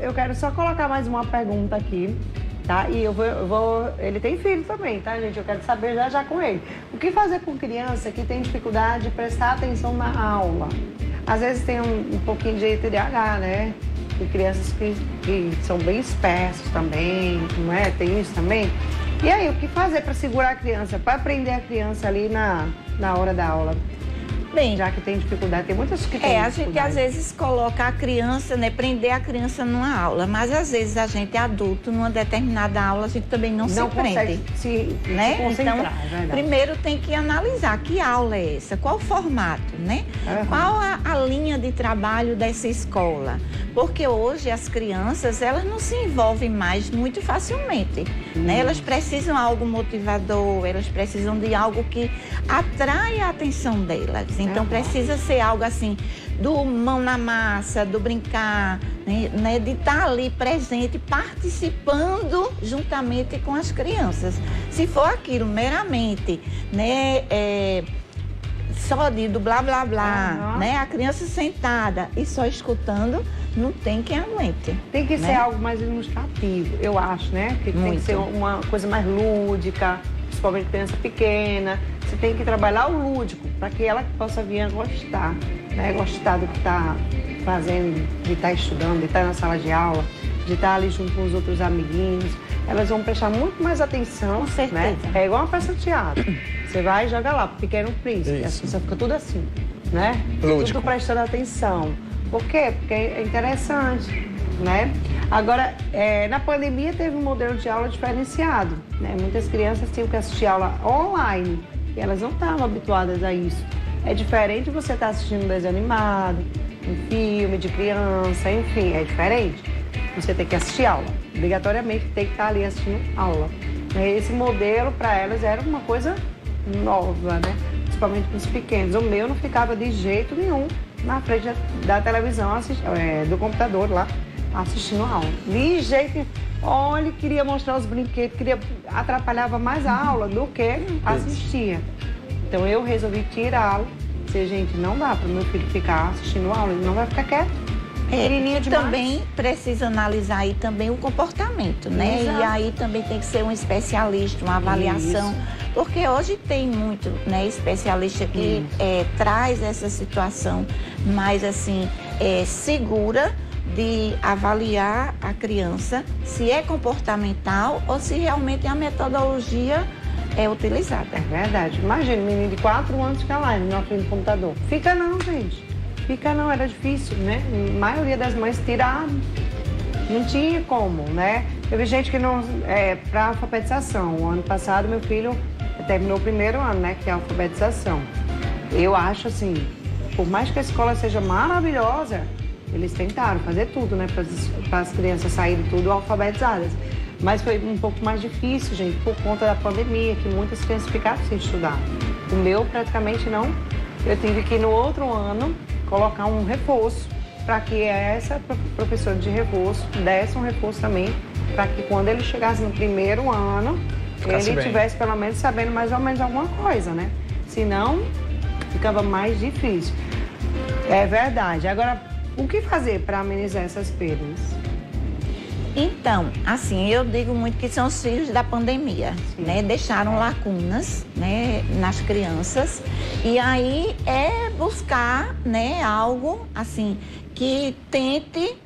eu quero só colocar mais uma pergunta aqui, tá? E ele tem filho também, tá, gente? Eu quero saber já com ele. O que fazer com criança que tem dificuldade de prestar atenção na aula? Às vezes tem um pouquinho de TDAH, né? Tem crianças que são bem espertos também, não é? Tem isso também. E aí, o que fazer para segurar a criança, para prender a criança ali na hora da aula? Bem, já que tem dificuldade, tem muitas que têm a gente às vezes coloca a criança, né, prender a criança numa aula, mas às vezes a gente adulto, numa determinada aula, a gente também não se prende. Se concentrar, então, primeiro tem que analisar que aula é essa, qual o formato, né? Qual a linha de trabalho dessa escola. Porque hoje as crianças, elas não se envolvem mais muito facilmente, né? Elas precisam de algo motivador, elas precisam de algo que atrai a atenção delas. Então, precisa ser algo assim, do mão na massa, do brincar, né? De estar ali presente, participando juntamente com as crianças. Se for aquilo meramente, né, só do blá, blá, blá, né? A criança sentada e só escutando, não tem quem aguente. Tem que ser algo mais ilustrativo, eu acho, né? Que tem que ser uma coisa mais lúdica, principalmente criança pequena. Você tem que trabalhar o lúdico para que ela possa vir a gostar, né? Gostar do que está fazendo, de estar estudando, de estar na sala de aula, de estar ali junto com os outros amiguinhos. Elas vão prestar muito mais atenção, com certeza, né? É igual uma peça de teatro. Você vai e joga lá, Pequeno Príncipe. Você fica tudo assim, né? Lúdico. Tudo prestando atenção. Por quê? Porque é interessante, né? Agora, na pandemia teve um modelo de aula diferenciado, né? Muitas crianças tinham que assistir aula online e elas não estavam habituadas a isso. É diferente você estar assistindo um desenho animado, um filme de criança, enfim, é diferente. Você tem que assistir aula, obrigatoriamente tem que estar ali assistindo aula. Esse modelo para elas era uma coisa nova, né? Principalmente para os pequenos. O meu não ficava de jeito nenhum na frente da televisão, do computador lá, assistindo a aula. De jeito, olha, ele queria mostrar os brinquedos, atrapalhava mais a aula do que assistia. Então eu resolvi tirá-lo. Gente, não dá para o meu filho ficar assistindo a aula, ele não vai ficar quieto. Também precisa analisar aí também o comportamento, né? Exato. E aí também tem que ser um especialista, uma avaliação. Porque hoje tem muito, né, especialista que traz essa situação mais assim, segura de avaliar a criança se é comportamental ou se realmente a metodologia é utilizada. É verdade. Imagina, um menino de 4 anos ficar lá na frente do computador. Fica não, gente. Fica não, era difícil, né? A maioria das mães tiraram. Não tinha como, né? Teve gente que não... para alfabetização. O ano passado, meu filho terminou o primeiro ano, né? Que é a alfabetização. Eu acho assim, por mais que a escola seja maravilhosa, eles tentaram fazer tudo, né? Para as crianças saírem tudo alfabetizadas. Mas foi um pouco mais difícil, gente, por conta da pandemia, que muitas crianças ficaram sem estudar. O meu praticamente não. Eu tive que, no outro ano, colocar um reforço para que essa professora de reforço desse um reforço também, para que quando ele chegasse no primeiro ano, ele tivesse pelo menos sabendo mais ou menos alguma coisa, né? Senão, ficava mais difícil. É verdade. Agora, o que fazer para amenizar essas perdas? Então, assim, eu digo muito que são os filhos da pandemia, né? Deixaram lacunas, né, nas crianças. E aí é buscar, né, algo, assim, que tente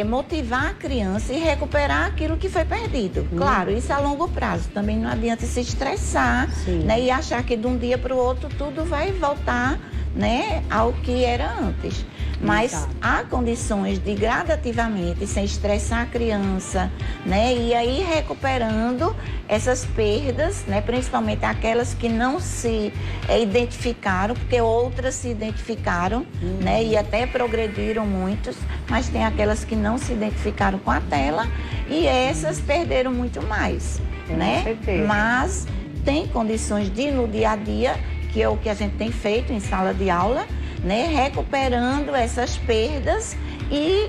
motivar a criança e recuperar aquilo que foi perdido. Claro, isso a longo prazo. Também não adianta se estressar, né, e achar que de um dia para o outro tudo vai voltar, né, ao que era antes. Mas há condições de gradativamente, sem estressar a criança, né? E aí recuperando essas perdas, né? Principalmente aquelas que não se identificaram, porque outras se identificaram, né? E até progrediram muitos, mas tem aquelas que não se identificaram com a tela e essas perderam muito mais, né? Mas tem condições de, no dia a dia, que é o que a gente tem feito em sala de aula, né, recuperando essas perdas e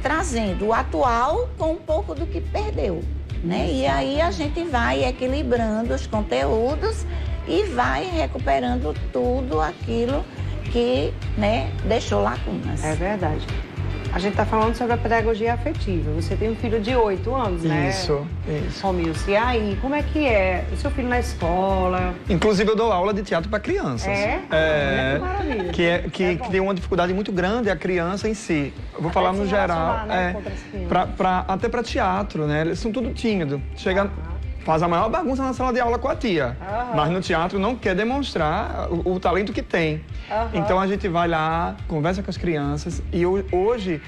trazendo o atual com um pouco do que perdeu, né? E aí a gente vai equilibrando os conteúdos e vai recuperando tudo aquilo que, né, deixou lacunas. É verdade. A gente está falando sobre a pedagogia afetiva. Você tem um filho de 8 anos, né? Isso. Romilson, e aí, como é que é? O seu filho na escola? Inclusive, eu dou aula de teatro para crianças. Que maravilha. Que tem uma dificuldade muito grande a criança em si. Eu vou falar no geral. Né, até para teatro, né? Eles são tudo tímidos. Chega... Faz a maior bagunça na sala de aula com a tia. Mas no teatro não quer demonstrar o talento que tem. Então a gente vai lá, conversa com as crianças. E hoje,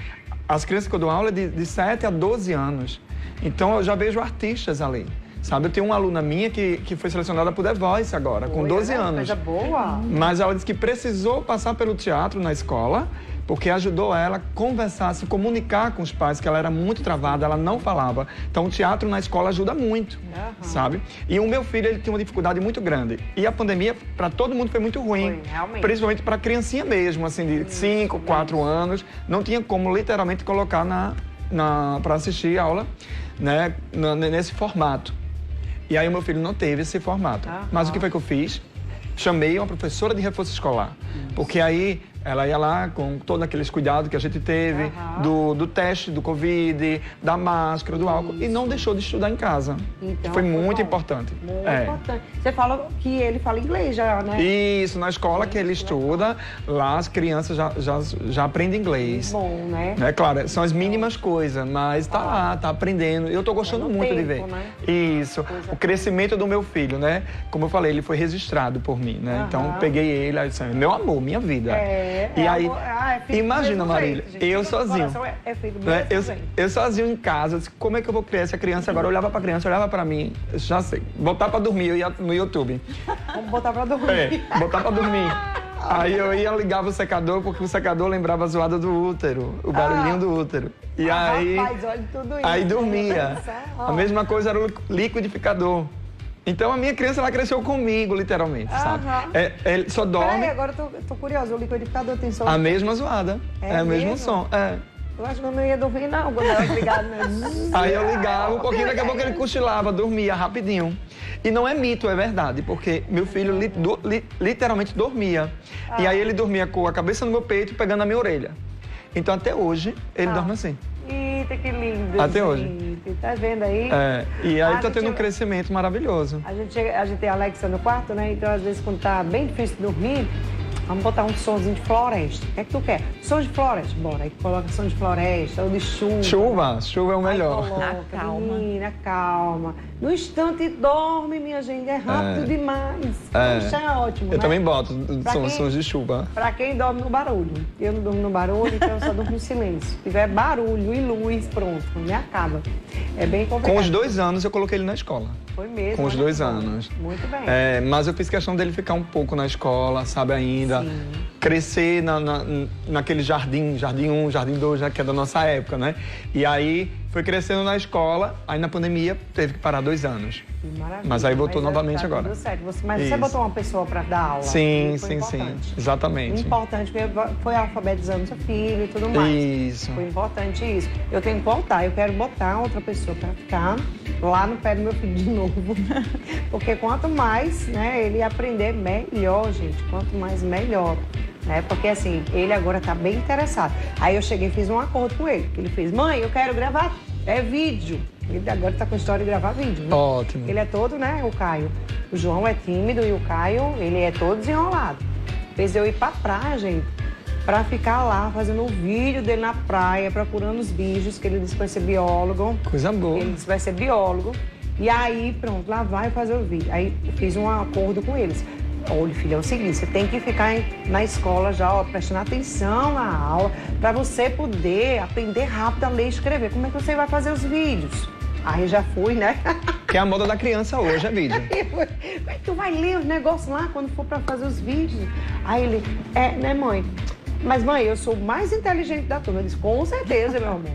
as crianças que eu dou aula é de 7 a 12 anos. Então eu já vejo artistas ali. Sabe, eu tenho uma aluna minha que foi selecionada por The Voice agora, com 12 anos. Coisa boa. Mas ela disse que precisou passar pelo teatro na escola, porque ajudou ela a conversar, se comunicar com os pais, que ela era muito travada, ela não falava. Então, o teatro na escola ajuda muito, sabe? E o meu filho, ele tem uma dificuldade muito grande. E a pandemia, para todo mundo, foi muito ruim. Principalmente para a criancinha mesmo, assim, de 5, 4 anos. Não tinha como, literalmente, colocar para assistir a aula, né, nesse formato. E aí, o meu filho não teve esse formato. Mas o que foi que eu fiz? Chamei uma professora de reforço escolar. Porque aí ela ia lá com todos aqueles cuidados que a gente teve, do teste do Covid, da máscara, do álcool, e não deixou de estudar em casa. Então, foi muito importante. Muito importante. Você fala que ele fala inglês já, né? Isso, na escola que ele estuda, lá as crianças já aprendem inglês. Bom, né? É claro, são as mínimas coisas, mas tá lá, tá aprendendo. Eu tô gostando muito de ver. Né? Isso, o crescimento do meu filho, né? Como eu falei, ele foi registrado por mim, né? Então, peguei ele, aí disse, meu amor, minha vida. E aí, imagina, Marília, eu sozinho. Eu sozinho em casa, disse, como é que eu vou criar essa criança agora? Eu olhava pra criança, olhava pra mim, já sei, botar pra dormir, eu ia no YouTube. Vamos botar pra dormir. Botar pra dormir. Aí eu ligava o secador, porque o secador lembrava a zoada do útero, o barulhinho do útero. E aí, rapaz, olha tudo isso, aí dormia. A mesma coisa era o liquidificador. Então a minha criança, ela cresceu comigo, literalmente, sabe? Ele só dorme... Peraí, agora eu tô curiosa, o liquidificador tem som? A mesma zoada, o mesmo som, Eu acho que eu não ia dormir não, quando eu era ligado, né? Aí eu ligava um pouquinho, daqui a pouco ele cochilava, dormia rapidinho. E não é mito, é verdade, porque meu filho literalmente dormia. E aí ele dormia com a cabeça no meu peito, pegando na minha orelha. Então até hoje, ele dorme assim. Eita, que lindo. Até hoje. Tá vendo aí? E aí tá tendo um crescimento maravilhoso. A gente tem a Alexa no quarto, né? Então, às vezes, quando tá bem difícil de dormir, vamos botar um somzinho de floresta. O que é que tu quer? Som de floresta? Bora. Aí coloca som de floresta ou de chuva. Chuva é o melhor. Coloca, calma. Menina, calma. No instante dorme, minha gente. É rápido demais. Isso é ótimo, Eu também boto sons de chuva. Pra quem dorme no barulho. Eu não durmo no barulho, então eu só durmo no silêncio. Se tiver barulho e luz, pronto, me acaba. É bem complicado. Com os 2 anos, eu coloquei ele na escola. Foi mesmo. Com os 2 anos. Muito bem. Mas eu fiz questão dele ficar um pouco na escola, sabe, ainda. Sim. Crescer naquele jardim 1, jardim 2, né, que é da nossa época, né? E aí foi crescendo na escola, aí na pandemia teve que parar 2 anos. Maravilha. Mas aí voltou novamente agora. Tudo certo. Mas você botou uma pessoa para dar aula? Sim. Exatamente. Importante, porque foi alfabetizando seu filho e tudo mais. Isso. Foi importante isso. Eu tenho que voltar, eu quero botar outra pessoa para ficar lá no pé do meu filho de novo. Porque quanto mais, né, ele aprender, melhor, gente. Quanto mais, melhor. Porque assim, ele agora tá bem interessado. Aí eu cheguei e fiz um acordo com ele. Ele fez, mãe, eu quero gravar vídeo. Ele agora tá com a história de gravar vídeo. Né? Ótimo. Ele é todo, né, o Caio. O João é tímido e o Caio, ele é todo desenrolado. Fez eu ir pra praia, gente, pra ficar lá fazendo o vídeo dele na praia, procurando os bichos, que ele disse que vai ser biólogo. Coisa boa. Ele disse que vai ser biólogo. E aí, pronto, lá vai fazer o vídeo. Aí eu fiz um acordo com eles. Olha, filho, é o seguinte, você tem que ficar na escola já, prestando atenção na aula, para você poder aprender rápido a ler e escrever. Como é que você vai fazer os vídeos? Aí já fui, né? Que é a moda da criança hoje, é vídeo. Mas tu vai ler os negócios lá quando for para fazer os vídeos? Aí ele, né, mãe? Mas, mãe, eu sou o mais inteligente da turma. Eu disse, com certeza, meu amor.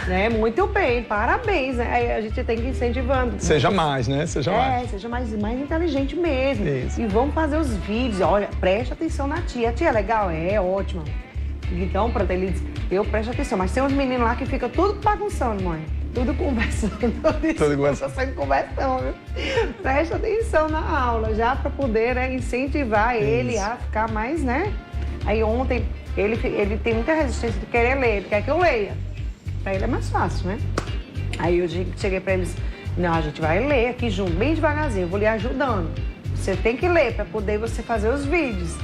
Né? Muito bem, parabéns. Né? Aí a gente tem que ir incentivando. Seja mais, né? Seja mais. Seja mais inteligente mesmo. Isso. E vamos fazer os vídeos. Olha, preste atenção na tia. A tia é legal? É ótima. Então, pronto, ele disse, eu presto atenção. Mas tem uns meninos lá que ficam tudo bagunçando, mãe. Tudo conversando. Tudo conversando, viu? Presta atenção na aula, já para poder, né, incentivar ele a ficar mais, né? Aí ontem Ele tem muita resistência de querer ler, ele quer que eu leia. Pra ele é mais fácil, né? Aí eu cheguei pra eles, não, a gente vai ler aqui junto, bem devagarzinho, eu vou lhe ajudando. Você tem que ler para poder você fazer os vídeos.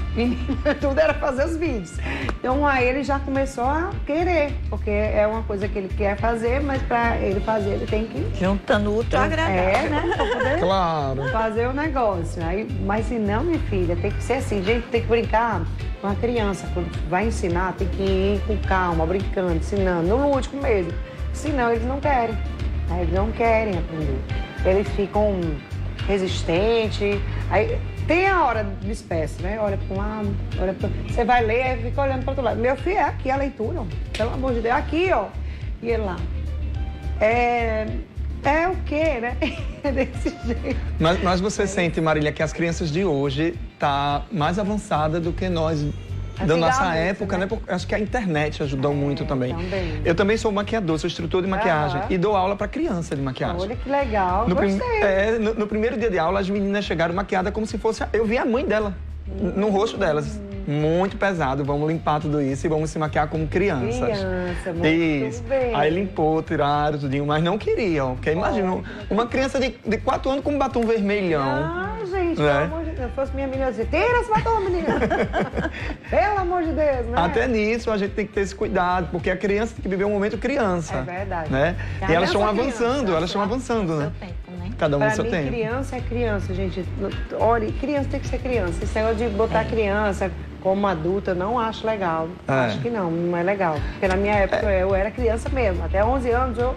Tudo era fazer os vídeos. Então aí ele já começou a querer, porque é uma coisa que ele quer fazer, mas para ele fazer ele tem que... Juntando o útil ao agradável. É, né? Pra poder Claro. fazer o negócio. Aí, mas se não, minha filha, tem que ser assim. Gente, tem que brincar com a criança. Quando vai ensinar, tem que ir com calma, brincando, ensinando, no lúdico mesmo. Senão eles não querem. Aí eles não querem aprender. Eles ficam resistentes. Aí tem a hora de espécie, né? Olha para um lado, olha para... Você vai ler, fica olhando para outro lado. Meu filho, é aqui a leitura, ó. Pelo amor de Deus, aqui, ó. E ele lá. É o quê, né? É desse jeito. Mas você sente, Marília, que as crianças de hoje tá mais avançada do que nós da nossa época, né? Porque acho que a internet ajudou muito também. Eu também sou maquiador, sou instrutor de maquiagem e dou aula para criança de maquiagem. Olha que legal, gostei. No primeiro dia de aula, as meninas chegaram maquiadas como se fosse... Eu vi a mãe dela, no rosto delas. Muito pesado, vamos limpar tudo isso e vamos se maquiar como crianças. Criança, muito isso. bem. Aí limpou, tiraram tudinho, mas não queriam. Porque imagina, uma criança de 4 anos com um batom vermelhão. Ah, gente, pelo amor de Deus. Se fosse minha menina, eu dizia, tira esse batom, menina. Pelo amor de Deus, né? Até nisso a gente tem que ter esse cuidado, porque a criança tem que viver um momento criança. É verdade. Né? E elas estão avançando, né? Tempo, né? Cada um no seu tempo. tempo. Criança é criança, gente. Olha, criança tem que ser criança. Esse negócio de botar criança como adulta, eu não acho legal. Acho que não é legal. Porque na minha época eu era criança mesmo. Até 11 anos eu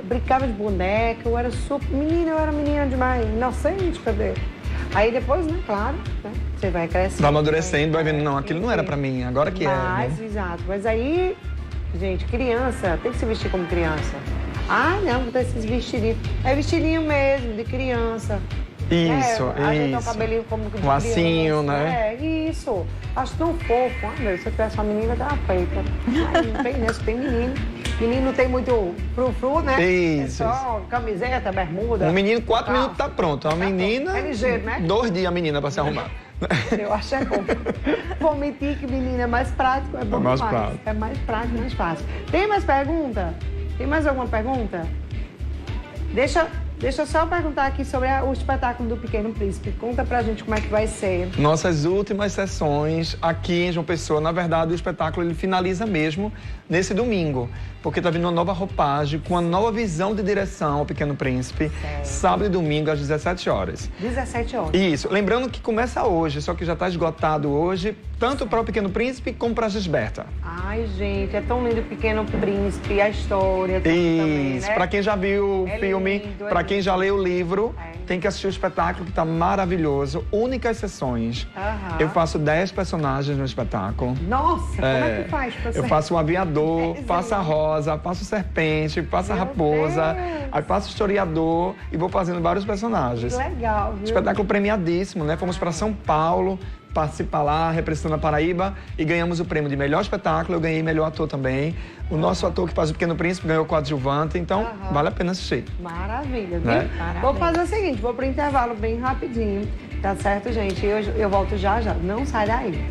brincava de boneca, eu era super menina, eu era menina demais, inocente, cadê? Aí depois, né, claro, né, você vai crescendo. Vai amadurecendo, vai vendo, não, aquilo não era pra mim, agora que é. Né? Exato. Mas aí, gente, criança tem que se vestir como criança. Ah, não, botar esses vestidinhos. É vestidinho mesmo, de criança. Isso, ajeitar o cabelinho como de lacinho, criança. né? Isso. Acho tão fofo. Ah, meu, se eu tivesse uma menina, dava feita. Não tem, né? Se tem menino. Menino tem muito frufru, né? Isso. É só camiseta, bermuda. Um menino, 4 minutos tá pronto. Uma menina, é ligeiro, né? 2 dias a menina pra se arrumar. Eu acho é bom. Vou mentir que menina é mais prático, é bom mais demais. prático. É mais prático, mais fácil. Tem mais pergunta? Tem mais alguma pergunta? Deixa eu só perguntar aqui sobre o espetáculo do Pequeno Príncipe. Conta pra gente como é que vai ser. Nossas últimas sessões aqui em João Pessoa, na verdade, o espetáculo ele finaliza mesmo nesse domingo, porque tá vindo uma nova roupagem, com uma nova visão de direção ao Pequeno Príncipe, sábado e domingo às 17 horas. 17 horas. Isso. Lembrando que começa hoje, só que já está esgotado hoje, tanto para o Pequeno Príncipe como para a Gisberta. Ai, gente, é tão lindo o Pequeno Príncipe, a história também, Isso. né? Para quem já viu o filme, para quem já leu o livro, tem que assistir o espetáculo que está maravilhoso. Únicas sessões. Eu faço 10 personagens no espetáculo. Nossa, como é que faz pra Eu faço um aviador, faço a rosa, faço serpente, faço a raposa, aí faço historiador e vou fazendo vários personagens. Que legal, viu? Espetáculo premiadíssimo, né? Fomos para São Paulo, participar lá, representando a Paraíba e ganhamos o prêmio de melhor espetáculo. Eu ganhei melhor ator também. O nosso ator que faz o Pequeno Príncipe ganhou o coadjuvante, então vale a pena assistir. Maravilha, viu? Né? Vou fazer o seguinte, vou pro intervalo bem rapidinho, tá certo, gente? Eu volto já. Não sai daí.